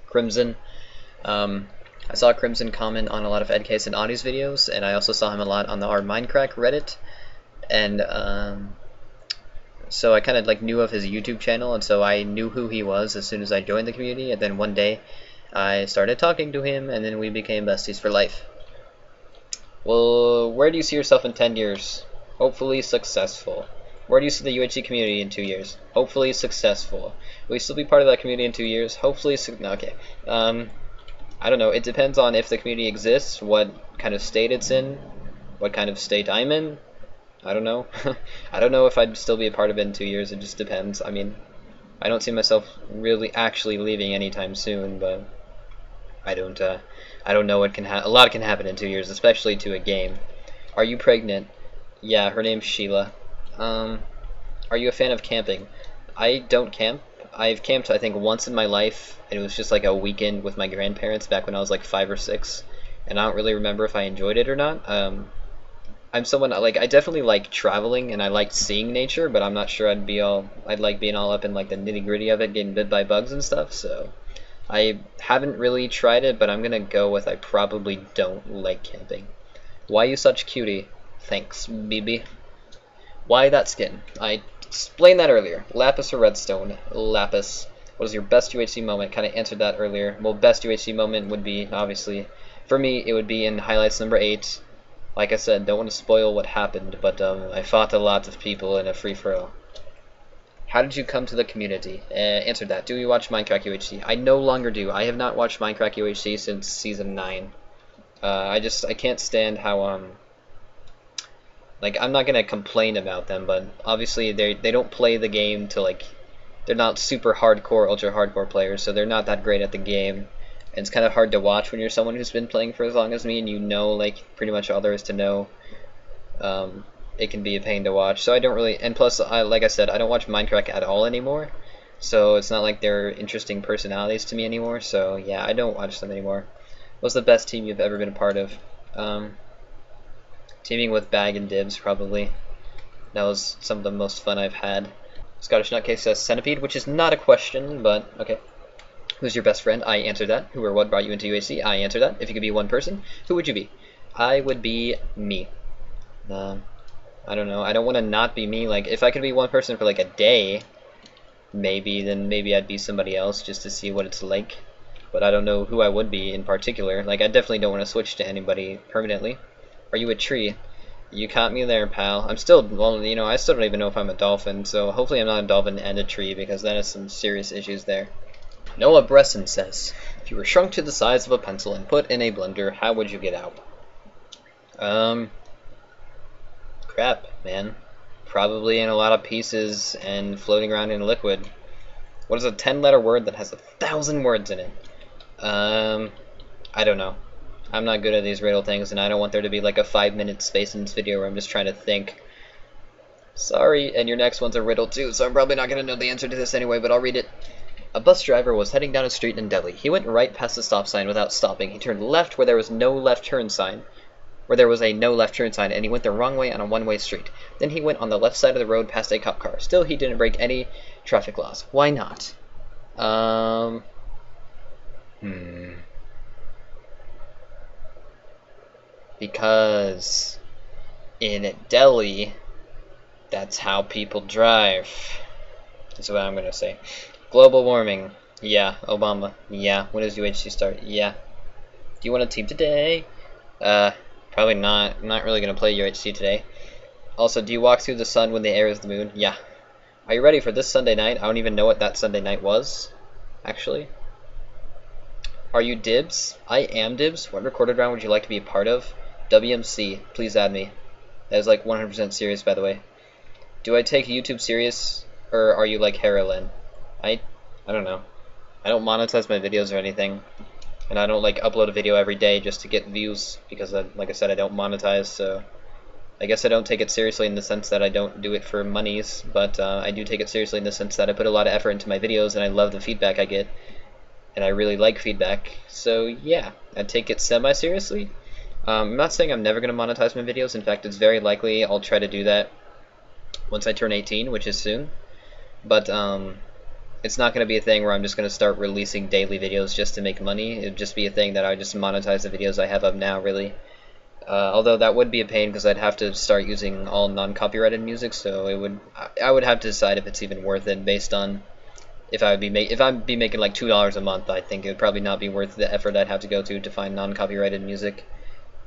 Crimson, I saw Crimson comment on a lot of EdCase and Audie's videos, and I also saw him a lot on the R Minecraft Reddit, and so I kind of like knew of his YouTube channel, and so I knew who he was as soon as I joined the community, and then one day I started talking to him, and then we became besties for life. Well, where do you see yourself in 10 years? Hopefully successful. Where do you see the UHC community in 2 years? Hopefully successful. Will you still be part of that community in 2 years? Hopefully no, okay. I don't know. It depends on if the community exists, what kind of state it's in, what kind of state I'm in. I don't know. I don't know if I'd still be a part of it in 2 years. It just depends. I mean, I don't see myself really actually leaving anytime soon, but I don't know what can a lot can happen in 2 years, especially to a game. Are you pregnant? Yeah, her name's Sheila. Are you a fan of camping? I don't camp. I've camped I think once in my life, and it was just like a weekend with my grandparents back when I was like 5 or 6, and I don't really remember if I enjoyed it or not. I'm someone like I definitely like traveling and I like seeing nature, but I'm not sure I'd like being all up in like the nitty-gritty of it, getting bit by bugs and stuff. So I haven't really tried it, but I'm gonna go with I probably don't like camping. Why you such cutie? Thanks, BB. Why that skin? I explained that earlier. Lapis or redstone? Lapis. What is your best UHC moment? Kind of answered that earlier. Well, best UHC moment would be, obviously, for me, it would be in highlights number 8. Like I said, don't want to spoil what happened, but I fought a lot of people in a free-for-all. How did you come to the community? Answered that. Do you watch Minecraft UHC? I no longer do. I have not watched Minecraft UHC since Season 9. I can't stand how, like, I'm not gonna complain about them, but obviously they don't play the game to, like, they're not super hardcore, ultra hardcore players, so they're not that great at the game. And it's kind of hard to watch when you're someone who's been playing for as long as me and you know, like, pretty much all there is to know. It can be a pain to watch, so I don't really, and plus, like I said, I don't watch Minecraft at all anymore, so it's not like they're interesting personalities to me anymore, so yeah, I don't watch them anymore. What's the best team you've ever been a part of? Teaming with Bag and Dibz, probably. That was some of the most fun I've had. Scottish Nutcase says Centipede, which is not a question, but okay. Who's your best friend? I answered that. Who or what brought you into UHC? I answered that. If you could be one person, who would you be? I would be me. I don't know. I don't want to not be me. Like, if I could be one person for like a day, then maybe I'd be somebody else just to see what it's like. But I don't know who I would be in particular. Like, I definitely don't want to switch to anybody permanently. Are you a tree? You caught me there, pal. I'm still, well, you know, I still don't even know if I'm a dolphin, so hopefully I'm not a dolphin and a tree, because that is some serious issues there. Noah Bresson says, if you were shrunk to the size of a pencil and put in a blender, how would you get out? Crap, man. Probably in a lot of pieces and floating around in liquid. What is a 10-letter word that has 1,000 words in it? I don't know. I'm not good at these riddle things, and I don't want there to be like a 5-minute space in this video where I'm just trying to think. Sorry, and your next one's a riddle too, so I'm probably not going to know the answer to this anyway, but I'll read it. A bus driver was heading down a street in Delhi. He went right past the stop sign without stopping. He turned left where there was no left turn sign. And he went the wrong way on a one-way street. Then he went on the left side of the road past a cop car. Still, he didn't break any traffic laws. Why not? Because in Delhi, that's how people drive. That's what I'm going to say. Global warming. Yeah. Obama. Yeah. When does UHC start? Yeah. Do you want a team today? Probably not. I'm not really going to play UHC today. Also, do you walk through the sun when the air is the moon? Yeah. Are you ready for this Sunday night? I don't even know what that Sunday night was, actually. Are you Dibz? I am Dibz. What recorded round would you like to be a part of? WMC. Please add me. That is like 100% serious, by the way. Do I take YouTube serious, or are you like Harlan? I don't know. I don't monetize my videos or anything, and I don't like upload a video every day just to get views because, like I said, I don't monetize. So I guess I don't take it seriously in the sense that I don't do it for monies, but I do take it seriously in the sense that I put a lot of effort into my videos and I love the feedback I get, and I really like feedback. So yeah, I take it semi-seriously. I'm not saying I'm never going to monetize my videos. In fact, it's very likely I'll try to do that once I turn 18, which is soon. But it's not going to be a thing where I'm just going to start releasing daily videos just to make money. It would just be a thing that I just monetize the videos I have up now, really. Although that would be a pain because I'd have to start using all non-copyrighted music, so I would have to decide if it's even worth it based on if I'd be making like $2 a month. I think it would probably not be worth the effort I'd have to go to find non-copyrighted music.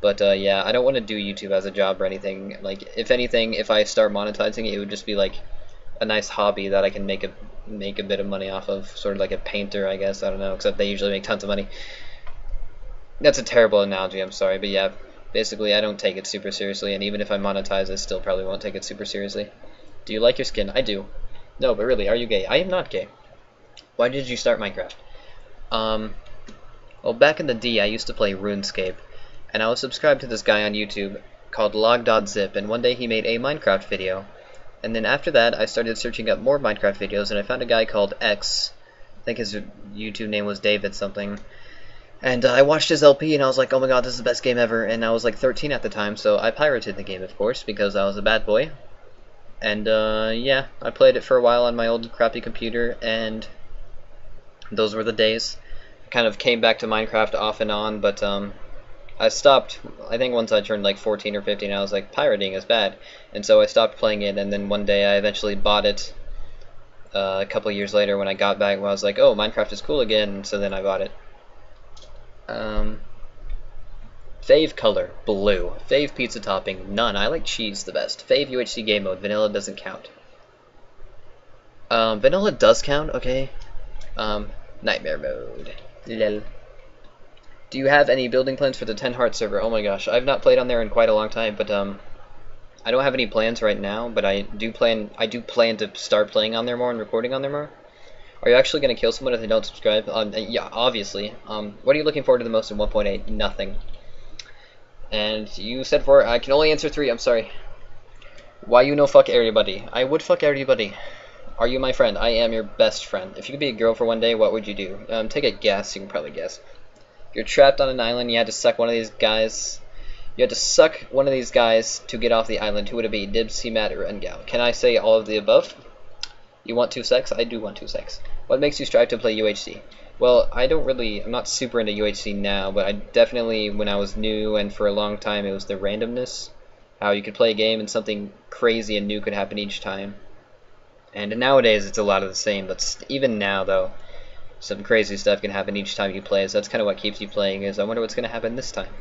But yeah, I don't want to do YouTube as a job or anything. Like, if anything, if I start monetizing it, it would just be like a nice hobby that I can make a bit of money off of, sort of like a painter, I guess. I don't know, except they usually make tons of money. That's a terrible analogy, I'm sorry, but yeah, basically I don't take it super seriously, and even if I monetize, I still probably won't take it super seriously. Do you like your skin? I do. No, but really, are you gay? I am not gay. Why did you start Minecraft? Well, back in the D, I used to play RuneScape, and I was subscribed to this guy on YouTube called log.zip, and one day he made a Minecraft video. And then after that, I started searching up more Minecraft videos, and I found a guy called X. I think his YouTube name was David something. And I watched his LP, and I was like, oh my god, this is the best game ever. And I was like 13 at the time, so I pirated the game, of course, because I was a bad boy. And yeah, I played it for a while on my old crappy computer, and those were the days. I kind of came back to Minecraft off and on, but I stopped. I think once I turned like 14 or 15, I was like, pirating is bad, and so I stopped playing it. And then one day I eventually bought it a couple years later when I got back, when I was like, oh, Minecraft is cool again, and so then I bought it. Fave color, blue. Fave pizza topping, none. I like cheese the best. Fave UHC game mode, vanilla doesn't count. Vanilla does count, okay. Nightmare mode. Lol. Do you have any building plans for the 10 Heart server? Oh my gosh, I've not played on there in quite a long time, but I don't have any plans right now, but I do plan to start playing on there more and recording on there more. Are you actually going to kill someone if they don't subscribe? Yeah, obviously. What are you looking forward to the most in 1.8? Nothing. And you said 4. I can only answer 3. I'm sorry. Why you no fuck everybody? I would fuck everybody. Are you my friend? I am your best friend. If you could be a girl for one day, what would you do? Take a guess. You can probably guess. You're trapped on an island. You had to suck one of these guys. You had to suck one of these guys to get off the island. Who would it be? Dibz, Matt, or Ngal? Can I say all of the above? You want 2 sex? I do want 2 sex. What makes you strive to play UHC? Well, I'm not super into UHC now, but I definitely, when I was new and for a long time, it was the randomness. How you could play a game and something crazy and new could happen each time. And nowadays, it's a lot of the same, but even now, though, some crazy stuff can happen each time you play, so that's kind of what keeps you playing, is I wonder what's going to happen this time.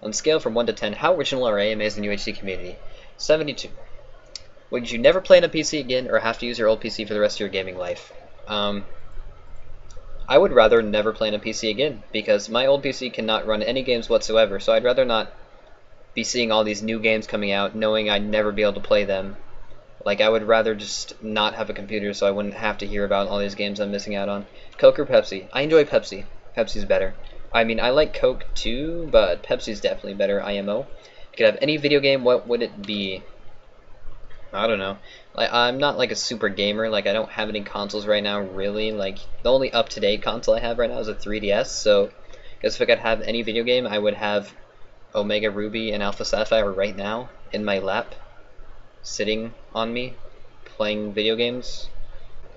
On a scale from 1 to 10, how original are AMAs in the UHC community? 72. Would you never play on a PC again, or have to use your old PC for the rest of your gaming life? I would rather never play on a PC again, because my old PC cannot run any games whatsoever, so I'd rather not be seeing all these new games coming out, knowing I'd never be able to play them. Like, I would rather just not have a computer so I wouldn't have to hear about all these games I'm missing out on. Coke or Pepsi? I enjoy Pepsi. Pepsi's better. I mean, I like Coke too, but Pepsi's definitely better, IMO. If you could have any video game, what would it be? I don't know. Like, I'm not like a super gamer. Like, I don't have any consoles right now, really. Like, the only up-to-date console I have right now is a 3DS, so I guess if I could have any video game, I would have Omega Ruby and Alpha Sapphire right now in my lap, sitting on me, playing video games.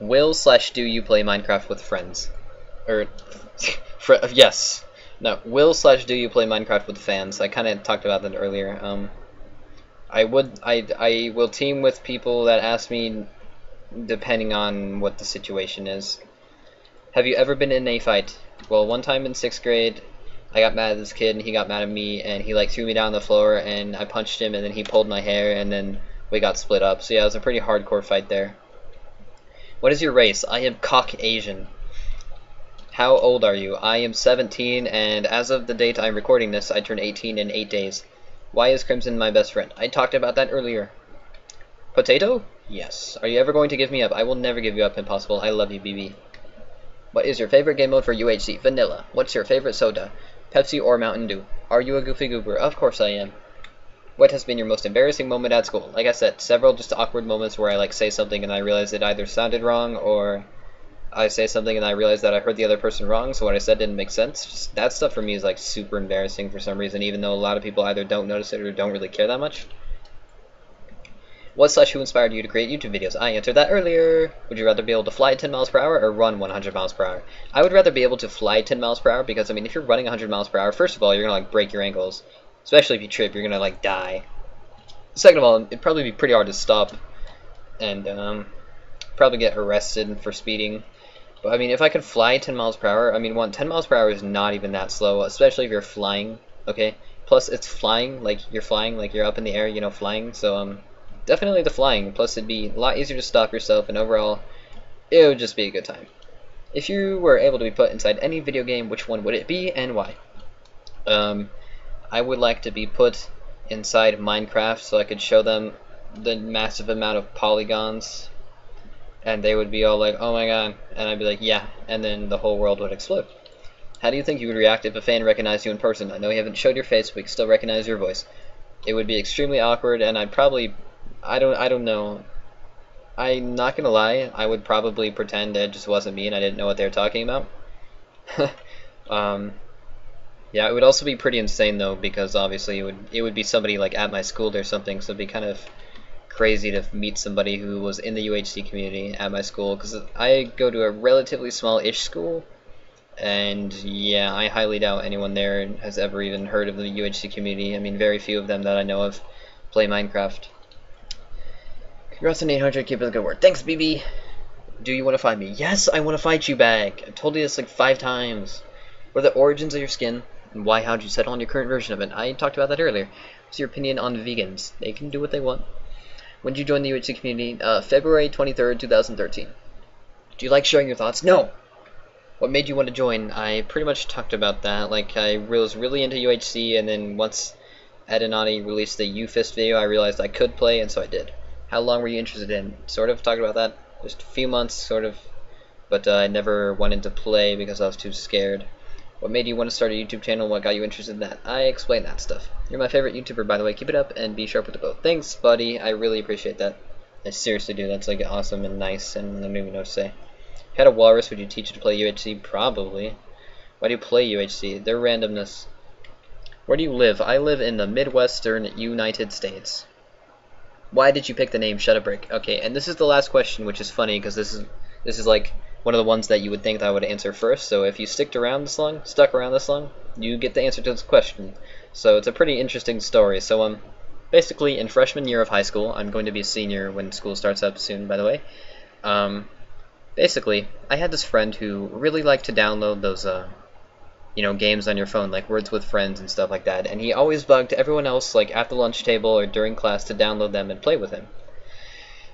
Will/do you play Minecraft with friends? Or, yes. No, will/do you play Minecraft with fans? I kind of talked about that earlier. I will team with people that ask me, depending on what the situation is. Have you ever been in a fight? Well, one time in 6th grade, I got mad at this kid, and he got mad at me, and he like threw me down on the floor, and I punched him, and then he pulled my hair, and then we got split up. So yeah, it was a pretty hardcore fight there. What is your race? I am Caucasian. How old are you? I am 17, and as of the date I'm recording this, I turn 18 in 8 days. Why is Crimson my best friend? I talked about that earlier. Potato? Yes. Are you ever going to give me up? I will never give you up, impossible. I love you, BB. What is your favorite game mode for UHC? Vanilla. What's your favorite soda? Pepsi or Mountain Dew? Are you a goofy goober? Of course I am. What has been your most embarrassing moment at school? Like I said, several just awkward moments where I like say something and I realize it either sounded wrong, or I say something and I realize that I heard the other person wrong, so what I said didn't make sense. Just, that stuff for me is like super embarrassing for some reason, even though a lot of people either don't notice it or don't really care that much. What/who inspired you to create YouTube videos? I answered that earlier. Would you rather be able to fly 10 miles per hour or run 100 miles per hour? I would rather be able to fly 10 miles per hour because, I mean, if you're running 100 miles per hour, first of all, you're going to like break your ankles. Especially if you trip, you're going to like die. Second of all, it'd probably be pretty hard to stop. And probably get arrested for speeding. But I mean, if I could fly 10 miles per hour, I mean, 10 miles per hour is not even that slow, especially if you're flying, okay? Plus, it's flying, like you're up in the air, you know, flying, so, definitely the flying. Plus, it'd be a lot easier to stop yourself, and overall, it would just be a good time. If you were able to be put inside any video game, which one would it be, and why? I would like to be put inside Minecraft so I could show them the massive amount of polygons, and they would be all like, oh my god, and I'd be like, yeah, and then the whole world would explode. How do you think you would react if a fan recognized you in person? I know you haven't showed your face, but we can still recognize your voice. It would be extremely awkward, and I'd probably, I don't know, I'm not gonna lie, I would probably pretend it just wasn't me and I didn't know what they were talking about. Yeah, it would also be pretty insane though, because obviously it would be somebody like at my school or something, so it'd be kind of crazy to meet somebody who was in the UHC community at my school, because I go to a relatively small-ish school, and yeah, I highly doubt anyone there has ever even heard of the UHC community. I mean, very few of them that I know of play Minecraft. Congrats on 800, keep it a good word. Thanks, BB! Do you want to fight me? Yes, I want to fight you back! I've told you this like 5 times. What are the origins of your skin? And why? How'd you settle on your current version of it? I talked about that earlier. What's your opinion on vegans? They can do what they want. When did you join the UHC community? February 23rd, 2013. Do you like sharing your thoughts? No! What made you want to join? I pretty much talked about that. Like, I was really into UHC, and then once Adenati released the UFist video, I realized I could play, and so I did. How long were you interested in? Sort of talked about that. Just a few months, sort of. But I never wanted to play because I was too scared. What made you want to start a YouTube channel? What got you interested in that? I explained that stuff. You're my favorite YouTuber, by the way. Keep it up and be sharp with the bow. Thanks, buddy. I really appreciate that. I seriously do. That's like awesome and nice, and I don't even know what to say. If you had a walrus, would you teach it to play UHC? Probably. Why do you play UHC? Their randomness. Where do you live? I live in the Midwestern United States. Why did you pick the name ShutUpBrick? Okay, and this is the last question, which is funny because this is like one of the ones that you would think that I would answer first. So if you stuck around this long, you get the answer to this question. So it's a pretty interesting story. So basically in freshman year of high school, I'm going to be a senior when school starts up soon, by the way. Basically, I had this friend who really liked to download those you know, games on your phone, like Words with Friends and stuff like that, and he always bugged everyone else, like at the lunch table or during class, to download them and play with him.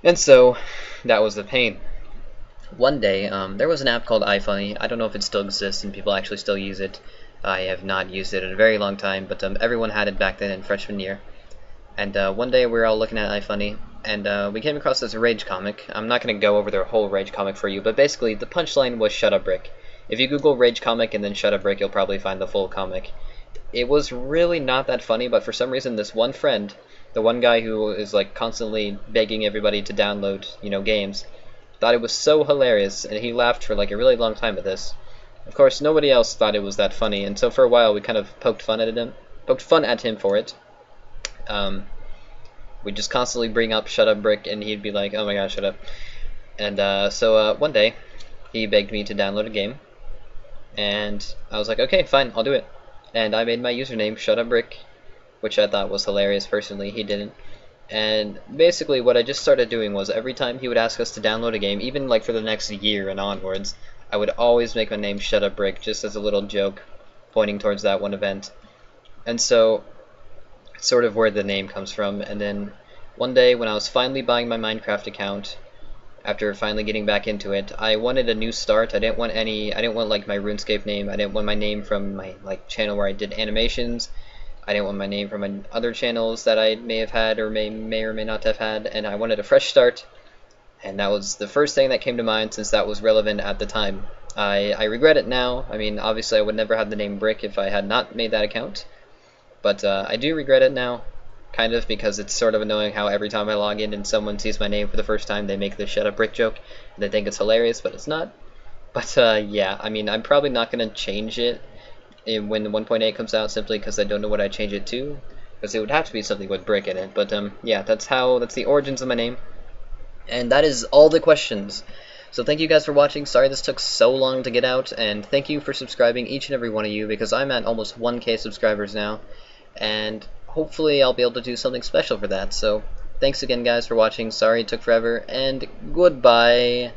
And so that was the pain. One day, there was an app called iFunny. I don't know if it still exists and people actually still use it. I have not used it in a very long time, but everyone had it back then in freshman year. And one day we were all looking at iFunny, and we came across this Rage comic. I'm not going to go over the whole Rage comic for you, but basically the punchline was ShutUpBrick. If you Google Rage comic and then ShutUpBrick, you'll probably find the full comic. It was really not that funny, but for some reason this one friend, the one guy who is like constantly begging everybody to download, you know, games, thought it was so hilarious, and he laughed for like a really long time at this. Of course, nobody else thought it was that funny, and so for a while we kind of poked fun at him for it. We'd just constantly bring up ShutUpBrick, and he'd be like, "Oh my god, shut up!" And so one day he begged me to download a game, and I was like, "Okay, fine, I'll do it." And I made my username ShutUpBrick, which I thought was hilarious. Personally, he didn't. And basically what I just started doing was every time he would ask us to download a game, even like for the next year and onwards, I would always make my name ShutUpBrick just as a little joke pointing towards that one event. And so it's sort of where the name comes from. And then one day when I was finally buying my Minecraft account, after finally getting back into it, I wanted a new start. I didn't want like my RuneScape name. I didn't want my name from my like channel where I did animations. I didn't want my name from my other channels that I may have had or may or may not have had, and I wanted a fresh start, and that was the first thing that came to mind since that was relevant at the time. I regret it now. I mean, obviously I would never have the name Brick if I had not made that account, but I do regret it now, kind of, because it's sort of annoying how every time I log in and someone sees my name for the first time, they make the ShutUpBrick joke, and they think it's hilarious, but it's not. But yeah, I mean, I'm probably not going to change it when the 1.8 comes out, simply because I don't know what I'd change it to, because it would have to be something with Brick in it. But yeah, that's the origins of my name, and that is all the questions. So thank you guys for watching. Sorry this took so long to get out, and thank you for subscribing, each and every one of you, because I'm at almost 1K subscribers now, and hopefully I'll be able to do something special for that. So thanks again guys for watching. Sorry it took forever, and goodbye.